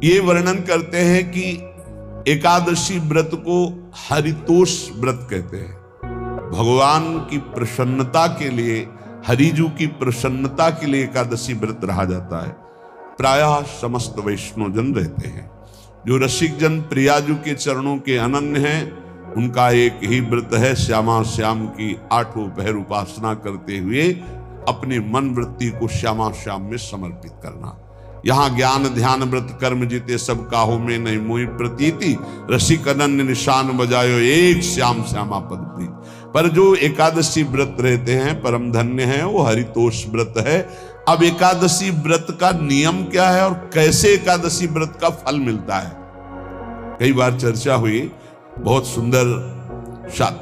ये वर्णन करते हैं कि एकादशी व्रत को हरितोष व्रत कहते हैं। भगवान की प्रसन्नता के लिए, हरिजू की प्रसन्नता के लिए एकादशी व्रत रहा जाता है। प्रायः समस्त वैष्णवजन रहते हैं। जो रसिक जन प्रियाजू के चरणों के अनन्य हैं, उनका एक ही व्रत है, श्यामा श्याम की 8 पहर उपासना करते हुए अपने मन वृत्ति को श्यामा श्याम में समर्पित करना। यहाँ ज्ञान ध्यान व्रत कर्म जीते सब काहू में नहीं मोहि प्रतीति, रसिक अनन्य निशान बजायो एक श्याम श्यामा पद प्रीति। पर जो एकादशी व्रत रहते हैं परम धन्य है, वो हरितोष व्रत है। अब एकादशी व्रत का नियम क्या है और कैसे एकादशी व्रत का फल मिलता है, कई बार चर्चा हुई। बहुत सुंदर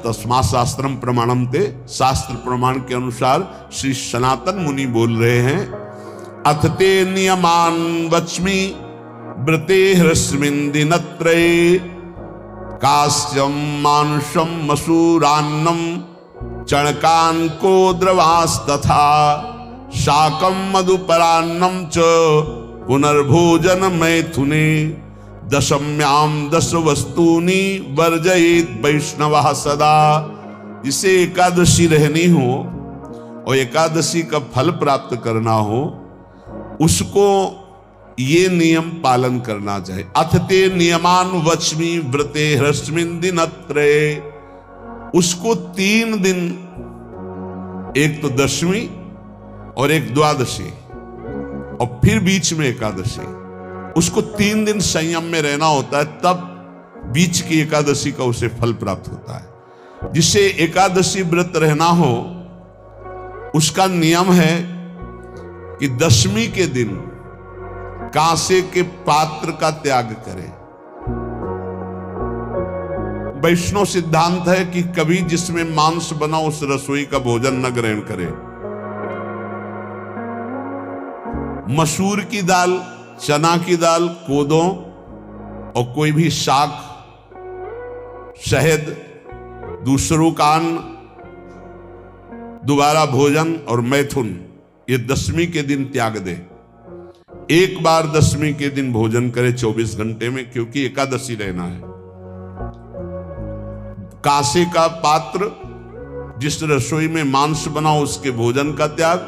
तस्मा शास्त्रम प्रमाणम ते, शास्त्र प्रमाण के अनुसार श्री सनातन मुनि बोल रहे हैं, अथ ते नियमान वच्मि व्रते ह्रस्मिन् दिनत्रये, कास्यम मानुषम मसूरान्नम चणकान को द्रवास्तथा, शाकम मधुपरान्नम च पुनर्भोजन मैथुने, दशम्याम 10 वस्तूनि वर्जयेत वैष्णवः सदा। जिसे एकादशी रहनी हो और एकादशी का फल प्राप्त करना हो, उसको ये नियम पालन करना चाहिए। अथ ते नियमान वच्मि व्रते ह्रस्मिन् दिनत्रये, उसको 3 दिन, एक तो दशमी और एक द्वादशी और फिर बीच में एकादशी, उसको 3 दिन संयम में रहना होता है, तब बीच की एकादशी का उसे फल प्राप्त होता है। जिसे एकादशी व्रत रहना हो, उसका नियम है कि दशमी के दिन कांसे के पात्र का त्याग करें। वैष्णव सिद्धांत है कि कभी जिसमें मांस बना उस रसोई का भोजन न ग्रहण करे। मसूर की दाल, चना की दाल, कोदों और कोई भी शाक, शहद, दूसरों का अन्न, दोबारा भोजन और मैथुन, ये दशमी के दिन त्याग दे। एक बार दशमी के दिन भोजन करे 24 घंटे में, क्योंकि एकादशी रहना है। कांसे का पात्र, जिस रसोई में मांस बना उसके भोजन का त्याग,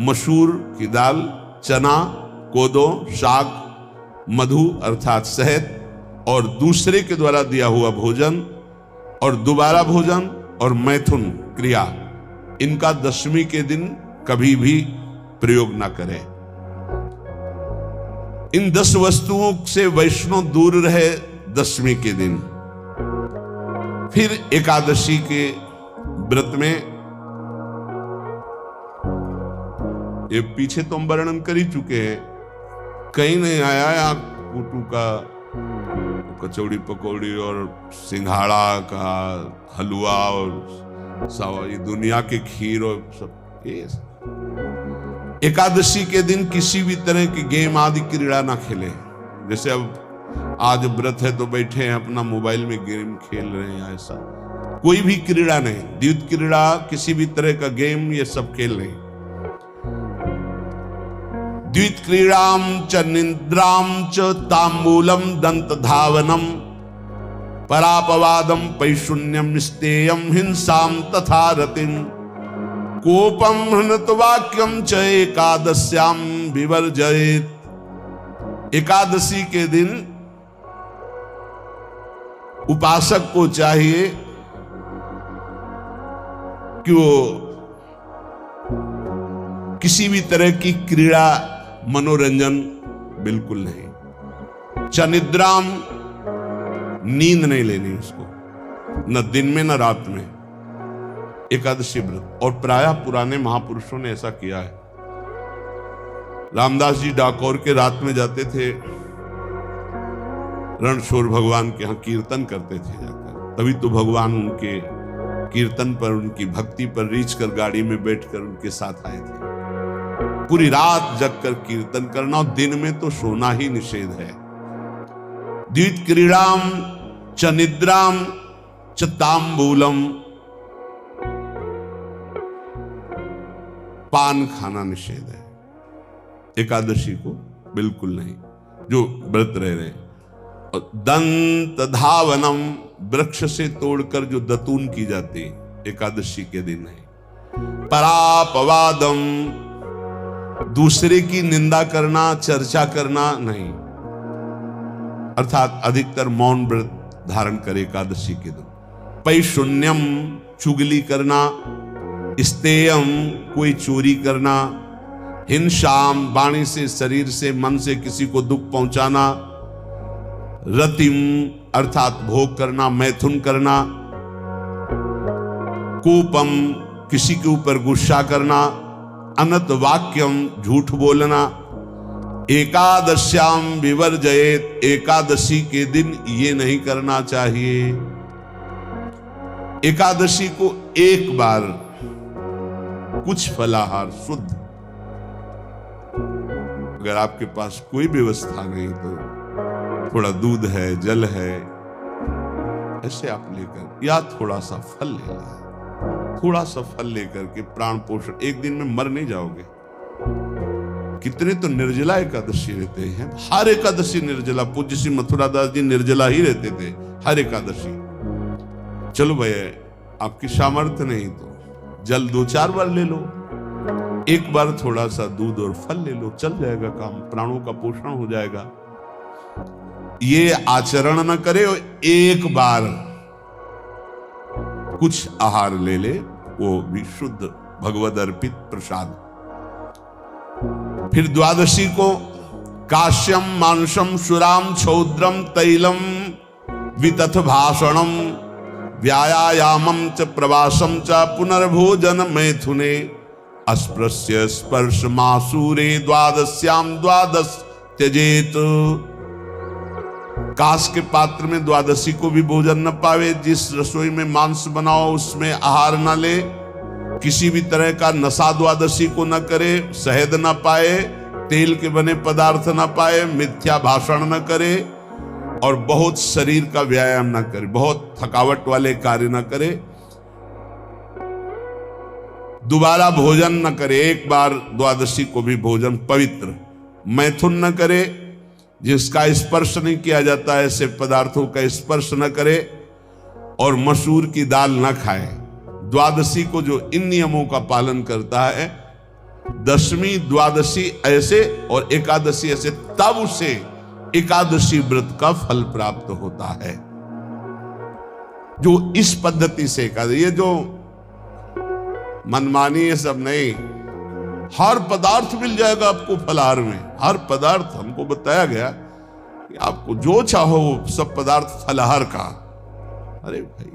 मसूर की दाल, चना, कोदो, शाक, मधु अर्थात शहद और दूसरे के द्वारा दिया हुआ भोजन और दोबारा भोजन और मैथुन क्रिया, इनका दशमी के दिन कभी भी प्रयोग ना करें। इन 10 वस्तुओं से वैष्णव दूर रहे दशमी के दिन। फिर एकादशी के व्रत में, ये पीछे तो हम वर्णन कर ही चुके हैं, कहीं नहीं आया यहाँ कुटू का कचौड़ी पकौड़ी और सिंघाड़ा का हलवा और ये दुनिया के खीर और सब। ये एकादशी के दिन किसी भी तरह की गेम आदि क्रीड़ा ना खेले। जैसे अब आज व्रत है तो बैठे हैं अपना मोबाइल में गेम खेल रहे हैं, ऐसा कोई भी क्रीड़ा नहीं। द्वैत क्रीड़ा, किसी भी तरह का गेम, ये सब खेल नहीं। द्वैत क्रीड़ाम च निद्राम च तांबूलम दंत धावनम, परापवादम पैशून्यम स्तेयम हिंसाम तथा रतिम, कोपम हनत वाक्यम च एकादश्याम विवर्जयेत। एकादशी के दिन उपासक को चाहिए कि वो किसी भी तरह की क्रीड़ा, मनोरंजन बिल्कुल नहीं। चनिद्राम, नींद नहीं लेनी उसको, न दिन में न रात में। एकादशी व्रत, और प्रायः पुराने महापुरुषों ने ऐसा किया है। रामदास जी डाकोर के रात में जाते थे, रणछोड़ भगवान के यहाँ कीर्तन करते थे जाकर। तभी तो भगवान उनके कीर्तन पर, उनकी भक्ति पर रीझ कर गाड़ी में बैठकर उनके साथ आए थे। पूरी रात जगकर कीर्तन करना, और दिन में तो सोना ही निषेध है। द्वैत क्रीड़ाम च निद्राम च तांबूलम, पान खाना निषेध है एकादशी को, बिल्कुल नहीं। जो व्रत रह रहे, और दंत धावनम, वृक्ष से तोड़कर जो दतून की जाती एकादशी के दिन है। परापवादम, दूसरे की निंदा करना, चर्चा करना नहीं, अर्थात अधिकतर मौन व्रत धारण करे एकादशी के दिन। पैशून्यम, चुगली करना। स्तेयम, कोई चोरी करना। हिंसाम, वाणी से, शरीर से, मन से किसी को दुख पहुंचाना। रतिम, अर्थात भोग करना, मैथुन करना। कोपम, किसी के ऊपर गुस्सा करना। अनत वाक्यम, झूठ बोलना। एकादश्याम विवर्जयेत, एकादशी के दिन ये नहीं करना चाहिए। एकादशी को एक बार कुछ फलाहार शुद्ध, अगर आपके पास कोई व्यवस्था नहीं तो थोड़ा दूध है, जल है, ऐसे आप लेकर, या थोड़ा सा फल ले लें, थोड़ा सा फल लेकर के प्राण पोषण, एक दिन में मर नहीं जाओगे। कितने तो निर्जला एकादशी रहते हैं, हर एकादशी निर्जला। पूज्य श्री मथुरा दास जी निर्जला ही रहते थे हर एकादशी। चलो भैया, आपकी सामर्थ्य नहीं तो जल 2-4 बार ले लो, एक बार थोड़ा सा दूध और फल ले लो, चल जाएगा काम, प्राणों का पोषण हो जाएगा। ये आचरण न करे, एक बार कुछ आहार ले ले, वो भी शुद्ध भगवद अर्पित प्रसाद। फिर द्वादशी को काश्यम, मांसम, शुराम, छौद्रम, तैलम, वितथ भाषणम, व्यायामम च, प्रवासम च, पुनर्भोजन मैथुने, अस्पृश्य स्पर्श मासूरे, द्वादश्याम द्वादश त्यजेत। कांस के पात्र में द्वादशी को भी भोजन न पावे। जिस रसोई में मांस बनाओ उसमें आहार न ले। किसी भी तरह का नशा द्वादशी को न करे। शहद न पाए, तेल के बने पदार्थ न पाए, मिथ्या भाषण न करे, और बहुत शरीर का व्यायाम न करे, बहुत थकावट वाले कार्य न करे। दोबारा भोजन न करे, एक बार द्वादशी को भी भोजन पवित्र। मैथुन न करे, जिसका स्पर्श नहीं किया जाता है ऐसे पदार्थों का स्पर्श न करे, और मसूर की दाल न खाए। द्वादशी को जो इन नियमों का पालन करता है, दशमी द्वादशी ऐसे और एकादशी ऐसे, तब उसे एकादशी व्रत का फल प्राप्त होता है। जो इस पद्धति से एकादशी, ये जो मनमानी है सब नहीं, हर पदार्थ मिल जाएगा आपको फलाहार में। हर पदार्थ हमको बताया गया कि आपको जो चाहो वो सब पदार्थ फलाहार का। अरे भाई,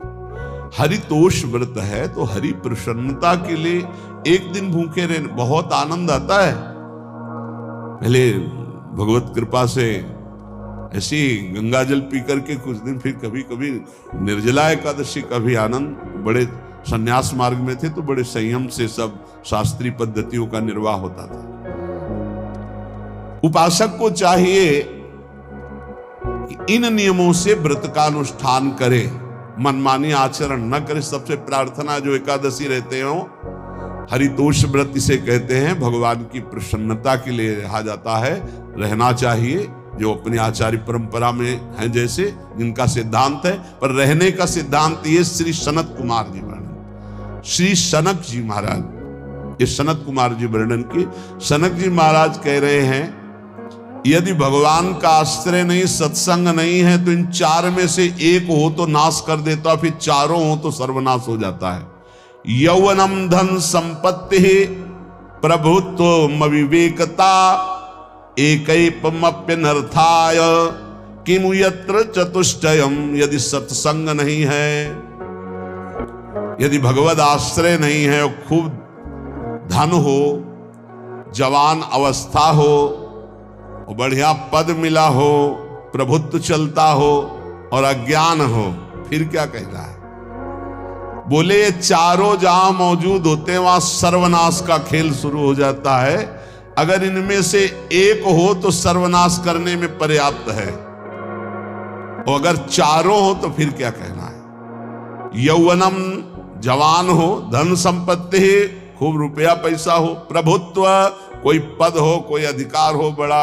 हरितोष व्रत है तो हरि प्रसन्नता के लिए एक दिन भूखे रहने बहुत आनंद आता है। पहले भगवत कृपा से ऐसी गंगा जल पी करके कुछ दिन, फिर कभी कभी निर्जला एकादशी का भी आनंद। बड़े संन्यास मार्ग में थे तो बड़े संयम से सब शास्त्रीय पद्धतियों का निर्वाह होता था। उपासक को चाहिए कि इन नियमों से व्रत का अनुष्ठान करे, मनमानी आचरण न करे। सबसे प्रार्थना जो एकादशी रहते हो, हरितोष व्रत इसे कहते हैं, भगवान की प्रसन्नता के लिए रहा जाता है, रहना चाहिए। जो अपनी आचार्य परंपरा में है, जैसे जिनका सिद्धांत है, पर रहने का सिद्धांत ये श्री सनत कुमार जी वर्णन, श्री सनक जी महाराज, ये सनत कुमार जी वर्णन की। सनक जी महाराज कह रहे हैं, यदि भगवान का आश्रय नहीं, सत्संग नहीं है, तो इन चार में से एक हो तो नाश कर देता, फिर चारों हो तो सर्वनाश हो जाता है। यौवनम धन संपत्ति, प्रभुत्व विवेकता, एकैपमप्यनर्थाय किमु यत्र चतुष्टयम। यदि सत्संग नहीं है, यदि भगवद आश्रय नहीं है, और खूब धन हो, जवान अवस्था हो, और बढ़िया पद मिला हो, प्रभुत्व चलता हो, और अज्ञान हो, फिर क्या कहना है? बोले ये चारों जहां मौजूद होते हैं वहां सर्वनाश का खेल शुरू हो जाता है। अगर इनमें से एक हो तो सर्वनाश करने में पर्याप्त है, और अगर चारों हो तो फिर क्या कहना है? यौवनम, जवान हो, धन संपत्ति, खूब रुपया पैसा हो, प्रभुत्व, कोई पद हो, कोई अधिकार हो बड़ा,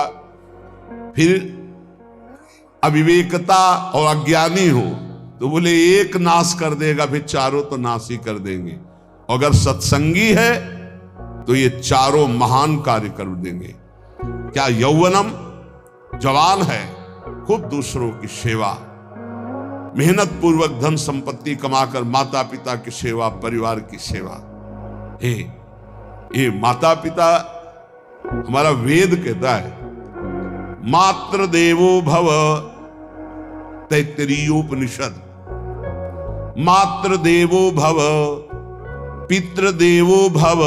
फिर अविवेकता और अज्ञानी हो तो बोले एक नाश कर देगा, फिर चारों तो नाश ही कर देंगे। अगर सत्संगी है तो ये चारों महान कार्य कर देंगे। क्या यौवनम, जवान है, खूब दूसरों की सेवा, मेहनत पूर्वक धन संपत्ति कमाकर माता पिता की सेवा, परिवार की सेवा। ये माता पिता, हमारा वेद कहता है मातृ देवो भव, तैत्तिरीयोपनिषद, मातृ देवो भव, पितृ देवो भव,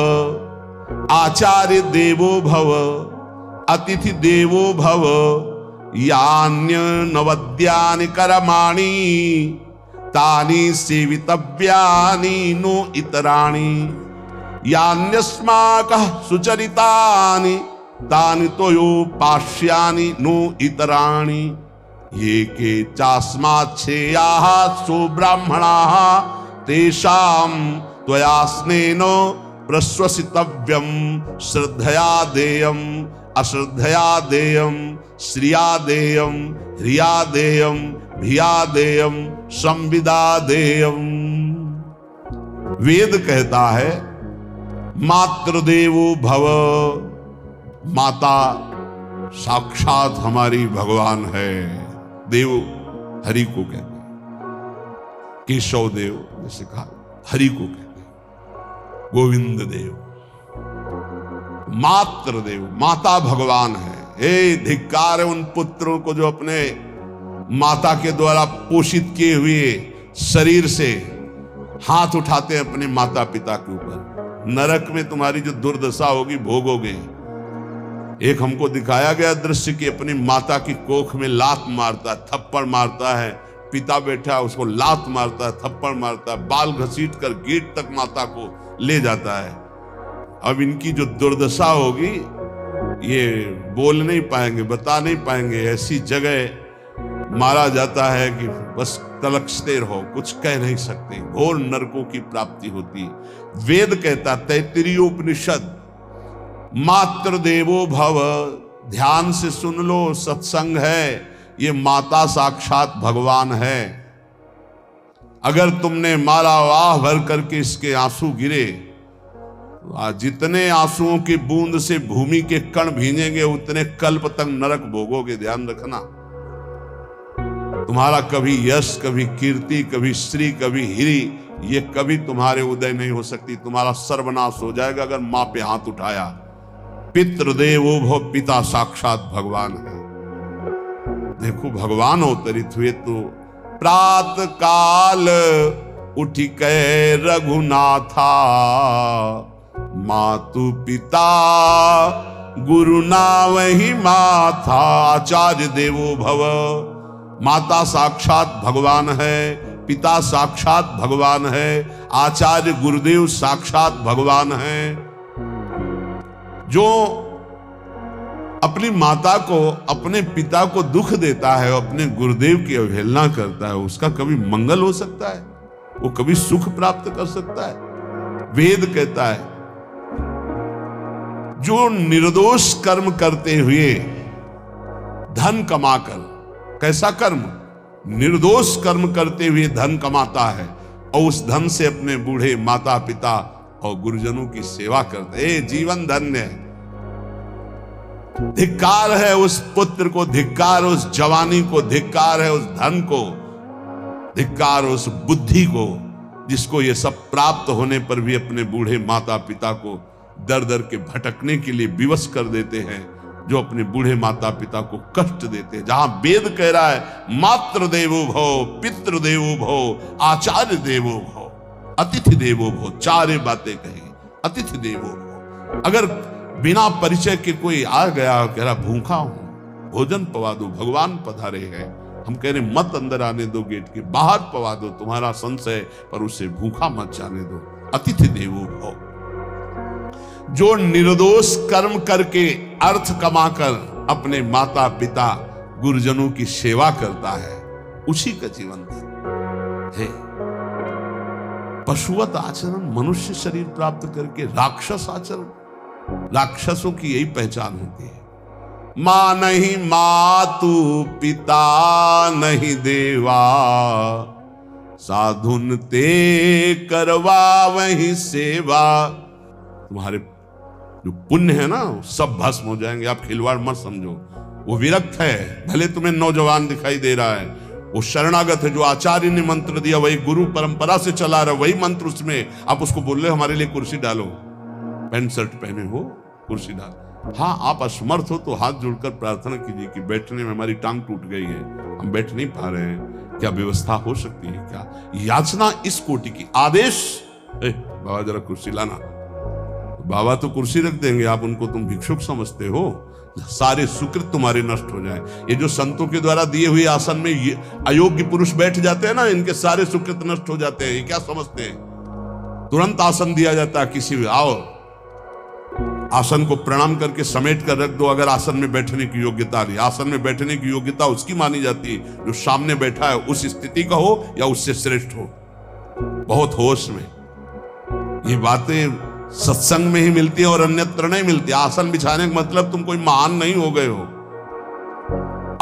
आचार्य देवो भव, अतिथि देवो भव, यान्य नवद्यानि कर्माणि तानि सेवितव्यानि नो इतराणि, यान्यस्माकः सुचरितानि तानि तोयोपास्यानि नो इतराणि, ये के चास्माच्छेयाः सो ब्राह्मणाः तेषां त्वया स्नेन प्रश्वसितव्यं, श्रद्धया देयम् अश्रद्धया देयम्, श्रिया देयम् ह्रिया देयम् भिया देयम् संविदा देयम्। वेद कहता है मातृदेवो भव, माता साक्षात हमारी भगवान है। देव हरि को कहते हैं, केशव देव जैसे कहा हरि को कहते हैं, गोविंद देव, मातृ देव, माता भगवान है। ए धिक्कार है उन पुत्रों को जो अपने माता के द्वारा पोषित किए हुए शरीर से हाथ उठाते हैं अपने माता पिता के ऊपर। नरक में तुम्हारी जो दुर्दशा होगी भोगोगे। एक हमको दिखाया गया दृश्य कि अपनी माता की कोख में लात मारता है, थप्पड़ मारता है, पिता बैठा है उसको लात मारता है, थप्पड़ मारता है, बाल घसीट कर गेट तक माता को ले जाता है। अब इनकी जो दुर्दशा होगी ये बोल नहीं पाएंगे, बता नहीं पाएंगे। ऐसी जगह मारा जाता है कि बस तलकते रहो, कुछ कह नहीं सकते, घोर नरकों की प्राप्ति होती। वेद कहता, तैत्तिरीयोपनिषद, मातृ देवो भव, ध्यान से सुन लो, सत्संग है, ये माता साक्षात भगवान है। अगर तुमने मारा वाह भर करके इसके आंसू गिरे, जितने आंसुओं की बूंद से भूमि के कण भींजेंगे उतने कल्प तक नरक भोगोगे। ध्यान रखना, तुम्हारा कभी यश, कभी कीर्ति, कभी श्री, कभी हिरी, ये कभी तुम्हारे उदय नहीं हो सकती। तुम्हारा सर्वनाश हो जाएगा अगर मां पे हाथ उठाया। पितृदेवो भव, पिता साक्षात भगवान है। देखो भगवान अवतरित हुए तो प्रात काल उठी कै रघुनाथा, मातु पिता गुरु ना वही माथा। आचार्य देवो भव, माता साक्षात भगवान है, पिता साक्षात भगवान है, आचार्य गुरुदेव साक्षात भगवान है। जो अपनी माता को, अपने पिता को दुख देता है, अपने गुरुदेव की अवहेलना करता है, उसका कभी मंगल हो सकता है? वो कभी सुख प्राप्त कर सकता है? वेद कहता है जो निर्दोष कर्म करते हुए धन कमाकर, कैसा कर्म? निर्दोष कर्म करते हुए धन कमाता है और उस धन से अपने बूढ़े माता पिता और गुरुजनों की सेवा करते, जीवन धन्य है। धिक्कार है उस पुत्र को, धिक्कार उस जवानी को, धिक्कार है उस धन को, धिक्कार उस बुद्धि को जिसको ये सब प्राप्त होने पर भी अपने बूढ़े माता पिता को दर दर के भटकने के लिए विवश कर देते हैं, जो अपने बूढ़े माता पिता को कष्ट देते हैं। जहां वेद कह रहा है मातृ देवो भव, पितृ देवो भव, आचार्य देवो भव, अतिथि देवो भव, चार बातें कही। अतिथि देवो भव, अगर बिना परिचय के कोई आ गया, कह रहा भूखा हूं, भोजन पवा दो, भगवान पधारे हैं, हम कह रहे मत अंदर आने दो, गेट के बाहर पवा दो, तुम्हारा संशय, पर उसे भूखा मत जाने दो। अतिथि देवो भव, जो निर्दोष कर्म करके अर्थ कमाकर अपने माता पिता गुरुजनों की सेवा करता है, उसी का जीवन है। पशुवत आचरण, मनुष्य शरीर प्राप्त करके राक्षस आचरण, राक्षसों की यही पहचान होती है। मां नहीं मातु पिता नहीं देवा, साधुन ते करवा वही सेवा। तुम्हारे जो पुण्य है ना सब भस्म हो जाएंगे, आप खिलवाड़ मत समझो। वो विरक्त है, भले तुम्हें नौजवान दिखाई दे रहा है, वो शरणागत है। जो आचार्य ने मंत्र दिया वही गुरु परंपरा से चला रहा, वही मंत्र उसमें। आप उसको बोल रहे हमारे लिए कुर्सी डालो, पैंट शर्ट पहने हो कुर्सी डाल। हाँ, आप असमर्थ हो तो हाथ जोड़कर प्रार्थना कीजिए कि बैठने में हमारी टांग टूट गई है, हम बैठ नहीं पा रहे हैं, क्या व्यवस्था हो सकती है क्या? याचना इस कोटि की। आदेश, बाबा जरा कुर्सी लाना, बाबा तो कुर्सी रख देंगे, आप उनको तुम भिक्षुक समझते हो। सारे सुकृत तुम्हारे नष्ट हो जाए। ये जो संतों के द्वारा दिए हुए आसन में ये अयोग्य पुरुष बैठ जाते हैं ना, इनके सारे सुकृत नष्ट हो जाते हैं। ये क्या समझते हैं? तुरंत आसन दिया जाता है किसी भी, आओ आसन को प्रणाम करके समेट कर रख दो। अगर आसन में बैठने की योग्यता नहीं, आसन में बैठने की योग्यता उसकी मानी जाती है जो सामने बैठा है उस स्थिति का हो या उससे श्रेष्ठ हो। बहुत होश में ये बातें सत्संग में ही मिलती है और अन्यत्र नहीं मिलती। आसन बिछाने का मतलब तुम कोई महान नहीं हो गए हो।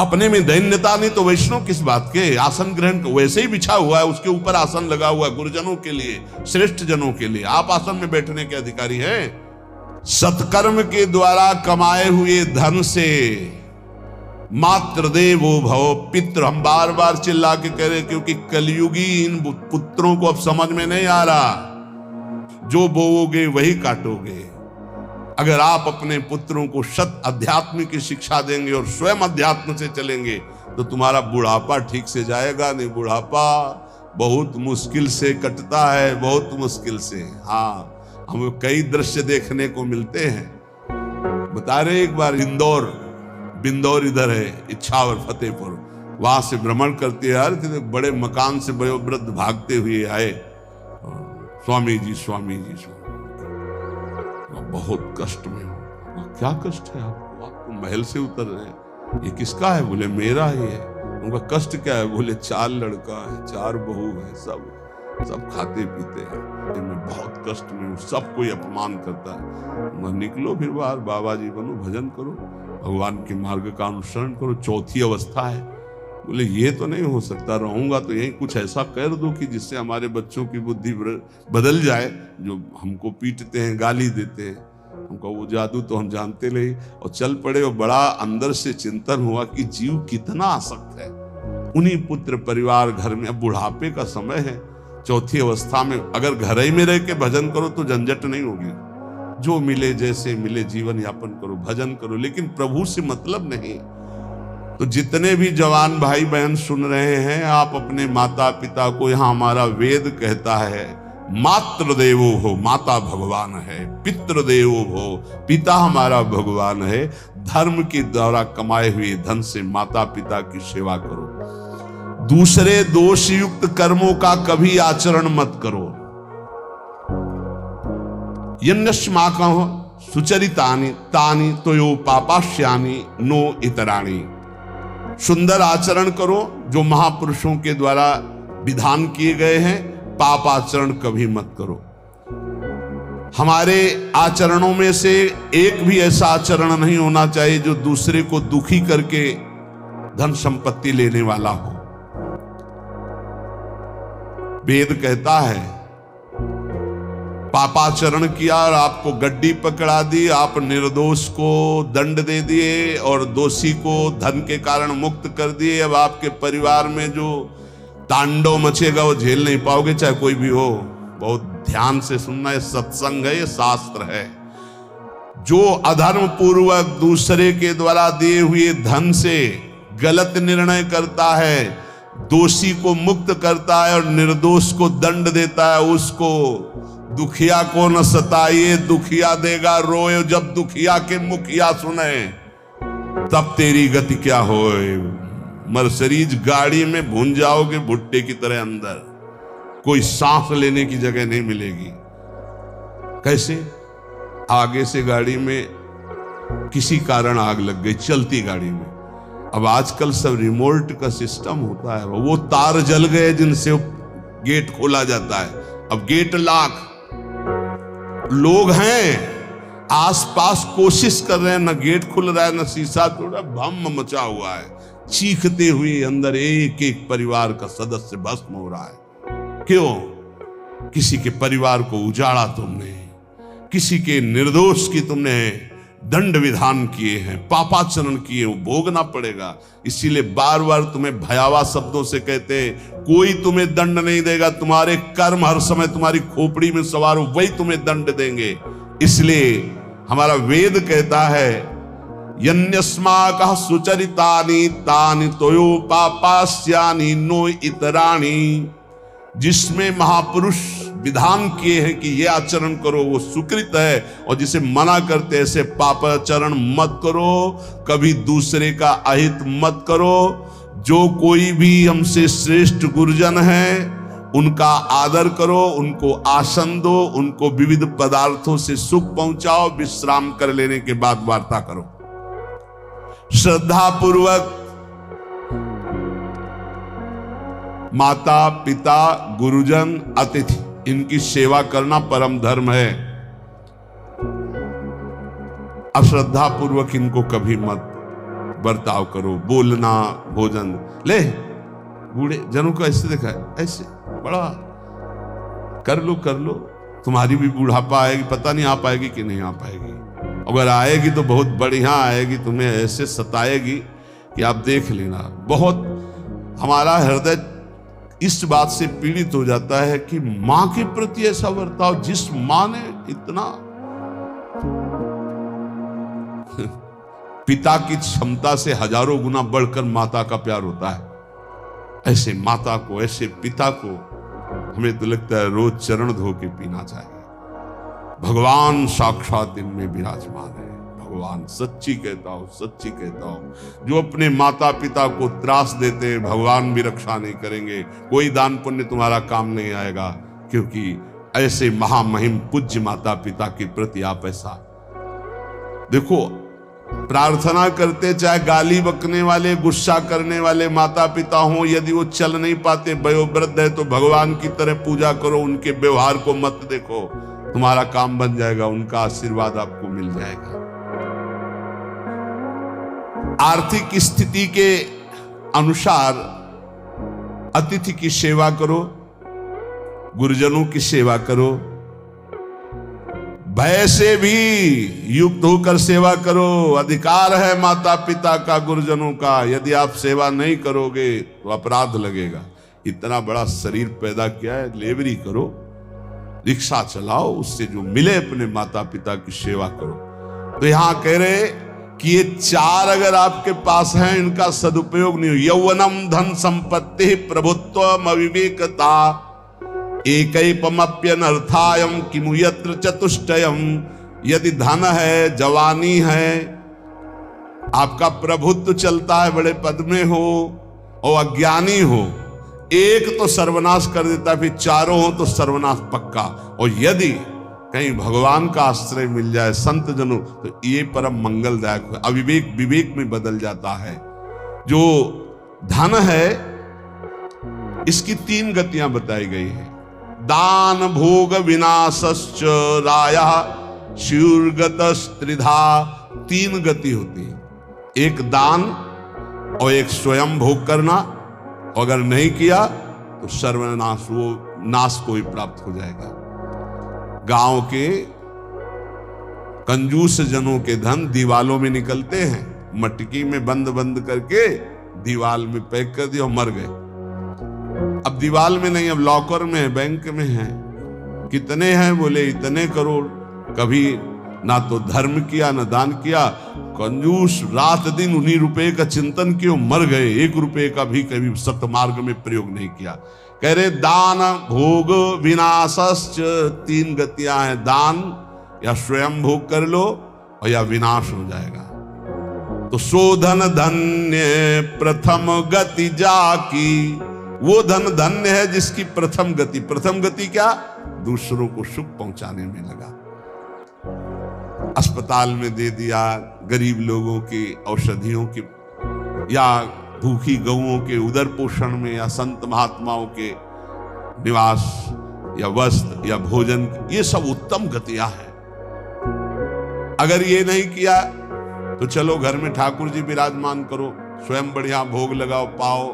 अपने में दैन्यता नहीं तो वैष्णव किस बात के? आसन ग्रहण वैसे ही बिछा हुआ है, उसके ऊपर आसन लगा हुआ है गुरुजनों के लिए, श्रेष्ठ जनों के लिए। आप आसन में बैठने के अधिकारी हैं। सत्कर्म के द्वारा कमाए हुए धन से मात्र देवो भव पितृ, हम बार बार चिल्ला के कह रहे क्योंकि कलयुगी इन पुत्रों को अब समझ में नहीं आ रहा। जो बोओगे वही काटोगे। अगर आप अपने पुत्रों को सत अध्यात्म की शिक्षा देंगे और स्वयं अध्यात्म से चलेंगे तो तुम्हारा बुढ़ापा ठीक से जाएगा नहीं। बुढ़ापा बहुत मुश्किल से कटता है, बहुत मुश्किल से। हाँ, हमें कई दृश्य देखने को मिलते हैं। बता रहे एक बार बिंदौर इधर है, इच्छावर फतेहपुर, वहां से भ्रमण करते यार, बड़े मकान से वयोवृद्ध भागते हुए आए। स्वामी जी स्वामी जी स्वामी, बहुत कष्ट में हो। क्या कष्ट है आपको? आप तो महल से उतर रहे हैं। ये किसका है? बोले मेरा ही है। उनका कष्ट क्या है? बोले 4 लड़का है, 4 बहू है, सब खाते पीते हैं। मैं बहुत कष्ट में हूँ, सब कोई अपमान करता है। निकलो फिर बाहर, बाबा जी बनो, भजन करो, भगवान के मार्ग का अनुसरण करो। चौथी अवस्था है। बोले ये तो नहीं हो सकता, रहूंगा तो यही कुछ ऐसा कर दो कि जिससे हमारे बच्चों की बुद्धि बदल जाए, जो हमको पीटते हैं, गाली देते हैं। हमको वो जादू तो हम जानते नहीं, और चल पड़े। और बड़ा अंदर से चिंतन हुआ कि जीव कितना आसक्त है उन्हीं पुत्र परिवार घर में। अब बुढ़ापे का समय है, चौथी अवस्था में अगर घर ही में रह के भजन करो तो झंझट नहीं होगी। जो मिले जैसे मिले जीवन यापन करो, भजन करो, लेकिन प्रभु से मतलब नहीं। तो जितने भी जवान भाई बहन सुन रहे हैं, आप अपने माता पिता को, यहाँ हमारा वेद कहता है मातृ देवो हो, माता भगवान है, पितृ देवो हो, पिता हमारा भगवान है। धर्म के द्वारा कमाए हुए धन से माता पिता की सेवा करो। दूसरे दोष युक्त कर्मों का कभी आचरण मत करो। यन्नस्माकं सुचरितानि तानि तोयो पापाश्यानि नो इतराणि। सुंदर आचरण करो जो महापुरुषों के द्वारा विधान किए गए हैं, पाप आचरण कभी मत करो। हमारे आचरणों में से एक भी ऐसा आचरण नहीं होना चाहिए जो दूसरे को दुखी करके धन संपत्ति लेने वाला हो। वेद कहता है पापाचरण किया और आपको गड्डी पकड़ा दी, आप निर्दोष को दंड दे दिए और दोषी को धन के कारण मुक्त कर दिए। अब आपके परिवार में जो तांडव मचेगा वो झेल नहीं पाओगे, चाहे कोई भी हो। बहुत ध्यान से सुनना, ये सत्संग है, ये शास्त्र है। जो अधर्म पूर्वक दूसरे के द्वारा दिए हुए धन से गलत निर्णय करता है, दोषी को मुक्त करता है और निर्दोष को दंड देता है, उसको दुखिया को न सताइए, दुखिया देगा रोए। जब दुखिया के मुखिया सुने तब तेरी गति क्या होए। मर्सिडीज गाड़ी में भून जाओगे भुट्टे की तरह अंदर, कोई सांस लेने की जगह नहीं मिलेगी। कैसे? आगे से गाड़ी में किसी कारण आग लग गई, चलती गाड़ी में। अब आजकल सब रिमोट का सिस्टम होता है, वो तार जल गए जिनसे गेट खोला जाता है। अब गेट लॉक, लोग हैं आसपास कोशिश कर रहे हैं, न गेट खुल रहा है, न शीशा तोड़ा, भम मचा हुआ है, चीखते हुए अंदर एक एक परिवार का सदस्य भस्म हो रहा है। क्यों? किसी के परिवार को उजाड़ा तुमने, किसी के निर्दोष की तुमने दंड विधान किए हैं, पापाचरण किए, वो भोगना पड़ेगा। इसीलिए बार बार तुम्हें भयावह शब्दों से कहते हैं, कोई तुम्हें दंड नहीं देगा, तुम्हारे कर्म हर समय तुम्हारी खोपड़ी में सवार हो, वही तुम्हें दंड देंगे। इसलिए हमारा वेद कहता है, यन्यस्माकः सुचरितानि तानि तोयो पापास्यानि नो इतराणि। जिसमें महापुरुष विधान किए हैं कि ये आचरण करो वो सुकृत है, और जिसे मना करते ऐसे पापाचरण मत करो, कभी दूसरे का अहित मत करो। जो कोई भी हमसे श्रेष्ठ गुरुजन है उनका आदर करो, उनको आसन दो, उनको विविध पदार्थों से सुख पहुंचाओ, विश्राम कर लेने के बाद वार्ता करो। श्रद्धा पूर्वक माता पिता गुरुजन अतिथि इनकी सेवा करना परम धर्म है। अश्रद्धा पूर्वक इनको कभी मत बर्ताव करो। बोलना, भोजन ले, बूढ़े जनों को ऐसे देखा है, ऐसे बड़ा कर लो, तुम्हारी भी बुढ़ापा आएगी, पता नहीं आ पाएगी कि नहीं आ पाएगी। अगर आएगी तो बहुत बढ़िया आएगी, तुम्हें ऐसे सताएगी कि आप देख लेना। बहुत हमारा हृदय इस बात से पीड़ित हो जाता है कि मां के प्रति ऐसा बर्ताव, जिस मां ने इतना पिता की क्षमता से हजारों गुना बढ़कर माता का प्यार होता है। ऐसे माता को, ऐसे पिता को हमें तो लगता है रोज चरण धो के पीना चाहिए। भगवान साक्षात इनमें विराजमान है। भगवान सच्ची कहता हूं, जो अपने माता पिता को त्रास देते हैं, भगवान भी रक्षा नहीं करेंगे, कोई दान पुण्य तुम्हारा काम नहीं आएगा। क्योंकि ऐसे महामहिम पूज्य माता पिता के प्रति आप ऐसा देखो, प्रार्थना करते, चाहे गाली बकने वाले, गुस्सा करने वाले माता पिता हों, यदि वो चल नहीं पाते, वयोवृद्ध है, तो भगवान की तरह पूजा करो, उनके व्यवहार को मत देखो, तुम्हारा काम बन जाएगा, उनका आशीर्वाद आपको मिल जाएगा। आर्थिक स्थिति के अनुसार अतिथि की सेवा करो, गुरुजनों की सेवा करो, भय से भी युक्त होकर सेवा करो। अधिकार है माता पिता का, गुरुजनों का। यदि आप सेवा नहीं करोगे तो अपराध लगेगा। इतना बड़ा शरीर पैदा किया है, लेबरी करो, रिक्शा चलाओ, उससे जो मिले अपने माता पिता की सेवा करो। तो यहां कह रहे कि ये चार अगर आपके पास हैं, इनका सदुपयोग नहीं हो। यौवनम धन संपत्ति प्रभुत्वम अविवेकता एकैपमप्यनर्थायम किमु यत्र चतुष्टयम। यदि धन है, जवानी है, आपका प्रभुत्व चलता है, बड़े पद में हो और अज्ञानी हो, एक तो सर्वनाश कर देता है, फिर चारों हो तो सर्वनाश पक्का। और यदि कहीं भगवान का आश्रय मिल जाए, संत जनों, तो ये परम मंगलदायक है। अविवेक विवेक में बदल जाता है। जो धन है, इसकी तीन गतियां बताई गई हैं। दान भोग विनाशश्च रायः शीर्गतस्त्रिधा। तीन गति होती है, एक दान और एक स्वयं भोग करना, अगर नहीं किया तो सर्वनाश, वो नाश को ही प्राप्त हो जाएगा। गांव के कंजूस जनों के धन दीवालों में निकलते हैं, मटकी में बंद बंद करके दीवाल में पैक कर दिया और मर गए। अब दीवाल में नहीं, अब लॉकर में है, बैंक में है। कितने हैं? बोले इतने करोड़। कभी ना तो धर्म किया ना दान किया, कंजूस रात दिन उन्हीं रुपए का चिंतन किया, मर गए। एक रुपए का भी कभी सतमार्ग में प्रयोग नहीं किया। कह रहे दान भोग विनाशश्च, तीन गतियां हैं। दान या स्वयं भोग कर लो और या विनाश हो जाएगा। तो शोधन धन्य प्रथम गति जाकी। वो धन धन्य है जिसकी प्रथम गति क्या? दूसरों को सुख पहुंचाने में लगा। अस्पताल में दे दिया, गरीब लोगों की औषधियों की, या भूखी गौओं के उदर पोषण में, या संत महात्माओं के निवास या वस्त्र या भोजन, ये सब उत्तम गतियां हैं। अगर ये नहीं किया तो चलो घर में ठाकुर जी विराजमान करो, स्वयं बढ़िया भोग लगाओ, पाओ,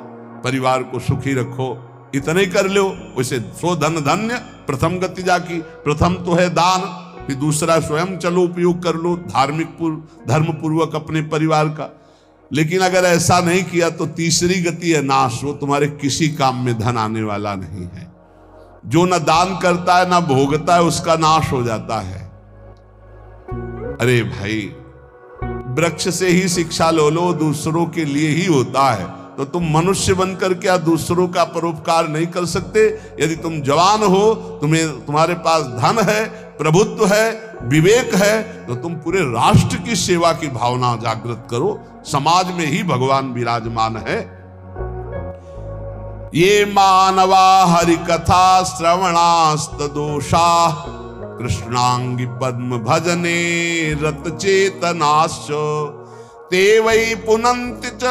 परिवार को सुखी रखो, इतना ही कर लो। वैसे सो धन धन्य प्रथम गति जाकी, प्रथम तो है दान, फिर दूसरा स्वयं चलो उपयोग कर लो धार्मिक धर्म पूर्वक अपने परिवार का। लेकिन अगर ऐसा नहीं किया तो तीसरी गति है नाश, वो तुम्हारे किसी काम में धन आने वाला नहीं है। जो न दान करता है न भोगता है उसका नाश हो जाता है। अरे भाई, वृक्ष से ही शिक्षा लो, दूसरों के लिए ही होता है, तो तुम मनुष्य बनकर क्या दूसरों का परोपकार नहीं कर सकते? यदि तुम जवान हो, तुम्हारे पास धन है, प्रभुत्व है, विवेक है, तो तुम पूरे राष्ट्र की सेवा की भावना जागृत करो। समाज में ही भगवान विराजमान है। ये मानवा हरि कथा श्रवणास्त दोषा कृष्णांगी पद्म भजने रत चेतनाश्च ते वै पुनन्ति च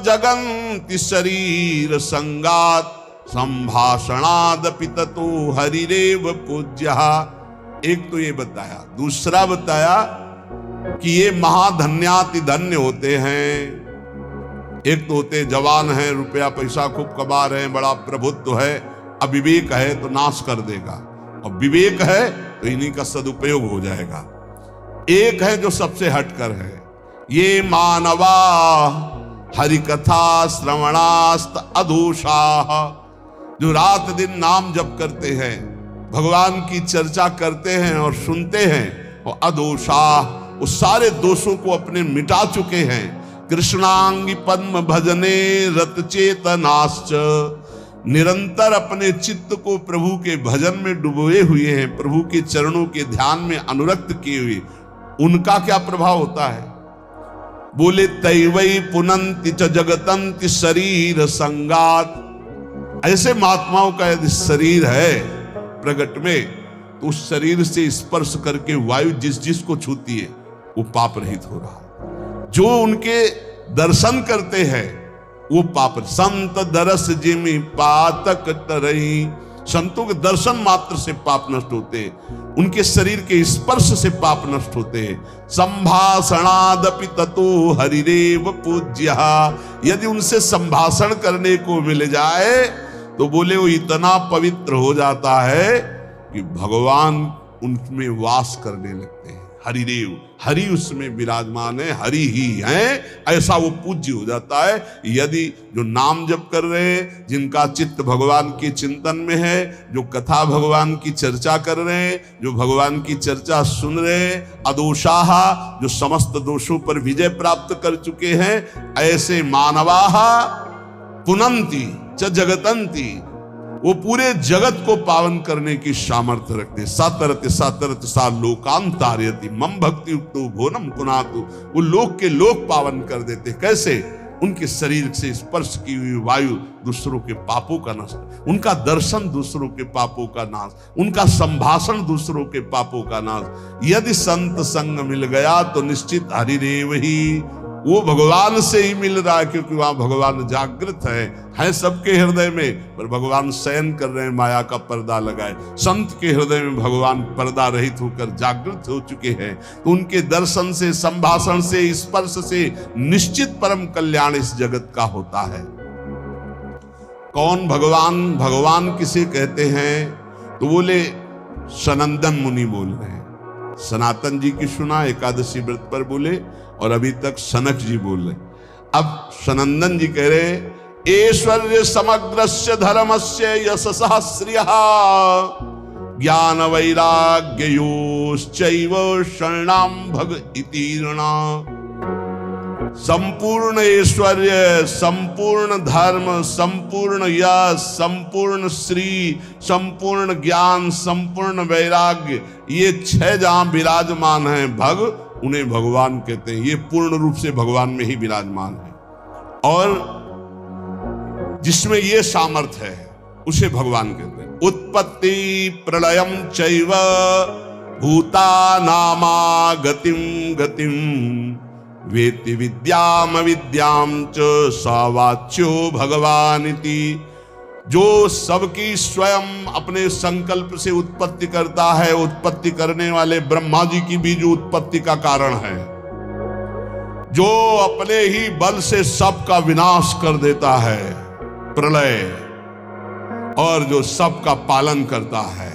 जगन्ति शरीर संगात संभाषणादपि ततो हरिरेव पूज्यः। एक तो ये बताया, दूसरा बताया कि ये महाधन्याति धन्य होते हैं। एक तो होते जवान हैं, रुपया पैसा खूब कमा रहे हैं, बड़ा प्रभुत्व है, अविवेक है तो नाश कर देगा, और विवेक है तो इन्हीं का सदुपयोग हो जाएगा। एक है जो सबसे हटकर है, ये मानवा हरि कथा श्रवणास्त अधूषाः, जो रात दिन नाम जप करते हैं, भगवान की चर्चा करते हैं और सुनते हैं, और अधूषाः उस सारे दोषों को अपने मिटा चुके हैं। कृष्णांगी पद्म भजने रत चेतनाश्च, निरंतर अपने चित्त को प्रभु के भजन में डुबोए हुए हैं, प्रभु के चरणों के ध्यान में अनुरक्त किए हुए, उनका क्या प्रभाव होता है? बोले तैवै पुनन्ति च जगतन्ति शरीर संगात। ऐसे महात्माओं का यदि शरीर है प्रगट में, तो उस शरीर से स्पर्श करके वायु जिस जिस को छूती है वो पाप रहित हो रहा है। जो उनके दर्शन करते हैं वो पाप। संत दरस जिमि पातक तरई, संतों के दर्शन मात्र से पाप नष्ट होते हैं, उनके शरीर के स्पर्श से पाप नष्ट होते हैं। संभाषणादपि ततो हरिरेव पूज्यः, यदि उनसे संभाषण करने को मिल जाए तो बोले वो इतना पवित्र हो जाता है कि भगवान उनमें वास करने लगते हैं। हरिदेव, हरि उसमें विराजमान है, हरि ही है, ऐसा वो पूज्य हो जाता है। यदि जो नाम जप कर रहे हैं, जिनका चित्त भगवान के चिंतन में है, जो कथा भगवान की चर्चा कर रहे हैं, जो भगवान की चर्चा सुन रहे हैं, अदोषाः, जो समस्त दोषों पर विजय प्राप्त कर चुके हैं, ऐसे मानवाः पुनन्ति च जगतन्ति, वो पूरे जगत को पावन करने की सामर्थ्य रखते। सातरत सातरत सा लोकान तारयति मम भक्ति युक्तो भोनम पुनातु, वो लोक के लोक पावन कर देते। कैसे? उनके शरीर से स्पर्श की हुई वायु दूसरों के पापों का नाश, उनका दर्शन दूसरों के पापों का नाश, उनका संभाषण दूसरों के पापों का नाश। यदि संत संग मिल गया तो निश्चित हरिदेव ही, वो भगवान से ही मिल रहा है, क्योंकि वहां भगवान जागृत है सबके हृदय में, पर भगवान शयन कर रहे हैं, माया का पर्दा लगाए। संत के हृदय में भगवान पर्दा रहित होकर जागृत हो चुके हैं, तो उनके दर्शन से, संभाषण से, स्पर्श से निश्चित परम कल्याण इस जगत का होता है। कौन भगवान? भगवान किसे कहते हैं? तो बोले सनंदन मुनि बोल रहे हैं। सनातन जी की सुना एकादशी व्रत पर बोले, और अभी तक सनक जी बोल रहे। अब सनंदन जी कह रहे ऐश्वर्य समग्रस्य धर्मस्य यशसः श्रियः ज्ञान वैराग्ययोश्चैव शरणां भग इति ऋणा। संपूर्ण ऐश्वर्य, संपूर्ण धर्म, संपूर्ण यश, संपूर्ण श्री, संपूर्ण ज्ञान, संपूर्ण वैराग्य, ये 6 जहां विराजमान हैं भग, उन्हें भगवान कहते हैं। ये पूर्ण रूप से भगवान में ही विराजमान है, और जिसमें ये सामर्थ्य है उसे भगवान कहते हैं। उत्पत्ति प्रलयम चैव भूतानामा गतिम गतिम वेत्ति विद्याम विद्याम च स वाच्यो भगवानिति। जो सबकी स्वयं अपने संकल्प से उत्पत्ति करता है, उत्पत्ति करने वाले ब्रह्मा जी की भी जो उत्पत्ति का कारण है, जो अपने ही बल से सबका विनाश कर देता है, प्रलय, और जो सबका पालन करता है,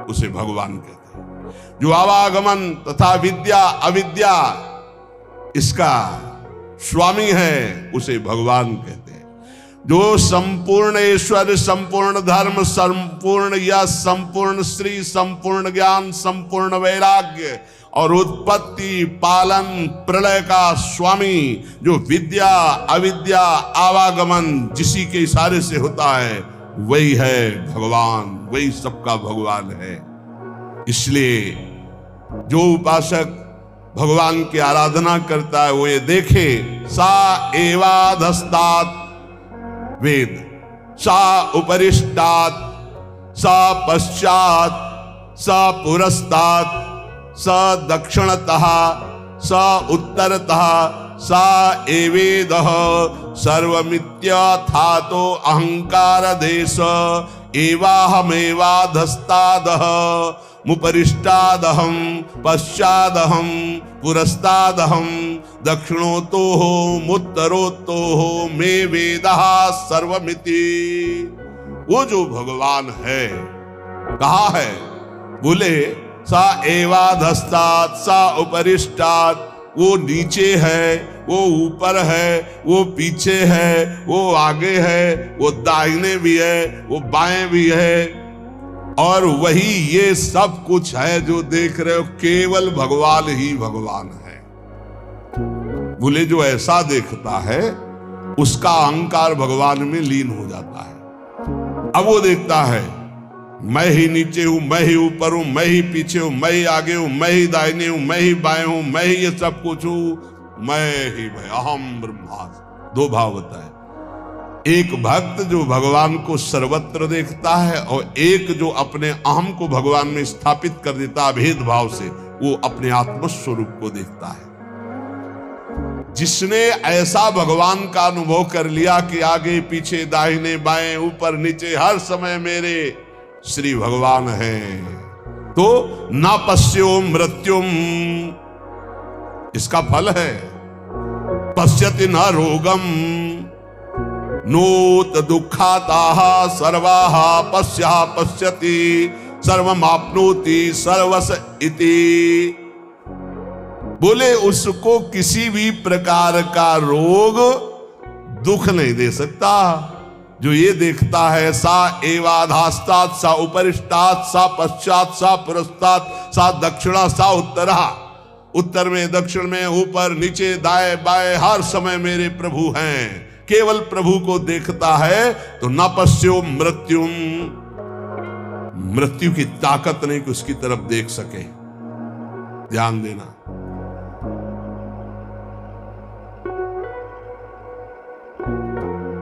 उसे भगवान कहते हैं। जो आवागमन तथा विद्या अविद्या इसका स्वामी है, उसे भगवान कहते हैं। जो संपूर्ण ईश्वर, संपूर्ण धर्म, संपूर्ण यश, संपूर्ण श्री, संपूर्ण ज्ञान, संपूर्ण वैराग्य और उत्पत्ति, पालन, प्रलय का स्वामी, जो विद्या अविद्या आवागमन जिसी के इशारे से होता है, वही है भगवान, वही सबका भगवान है। इसलिए जो उपासक भगवान की आराधना करता है, वो ये देखे, सा एवाधस्तात् वेद, सा उपरिष्टात्, सा पश्चात्, सा पुरस्तात्, सा दक्षिणतः, सा उत्तरतः, सा एवेदः सर्वमित्यथातो अहंकार देश एवाहमेवाधस्तादः मुपरिष्टादहं पश्चादहं पुरस्तादहं दक्षिणोतोः मुत्तरोतोः मे वेदः सर्वमिति। वो जो भगवान है, कहा है? बोले सा एवाधस्तात्, सा उपरिष्टात्, वो नीचे है, वो ऊपर है, वो पीछे है, वो आगे है, वो दाहिने भी है, वो बाएं भी है, और वही ये सब कुछ है जो देख रहे हो, केवल भगवान ही भगवान है। बोले जो ऐसा देखता है, उसका अहंकार भगवान में लीन हो जाता है। अब वो देखता है, मैं ही नीचे हूं, मैं ही ऊपर हूं, मैं ही पीछे हूं, मैं ही आगे हूं, मैं ही दाहिने हूं, मैं ही बाएं हूं, मैं ही ये सब कुछ हूं, मैं ही मैं, अहम ब्रह्मास्मि। दो भाव होता है, एक भक्त जो भगवान को सर्वत्र देखता है, और एक जो अपने अहम को भगवान में स्थापित कर देता है भेद भाव से, वो अपने आत्मस्वरूप को देखता है। जिसने ऐसा भगवान का अनुभव कर लिया कि आगे पीछे दाहिने बाएं ऊपर नीचे हर समय मेरे श्री भगवान है, तो न पश्यो मृत्युम, इसका फल है। पश्यति न रोगम नोत दुखाताः सर्वाः पश्यः पश्यति सर्वमाप्नोति सर्वस इति। बोले उसको किसी भी प्रकार का रोग दुख नहीं दे सकता। जो ये देखता है, सा एवाधास्तात्, सा उपरिष्टात्, सा पश्चात्, सा पुरस्तात्, सा दक्षिणा, सा उत्तरा, उत्तर में दक्षिण में ऊपर नीचे दाएं बाएं हर समय मेरे प्रभु हैं, केवल प्रभु को देखता है, तो न पश्यो मृत्युम, मृत्यु की ताकत नहीं कि उसकी तरफ देख सके। ध्यान देना।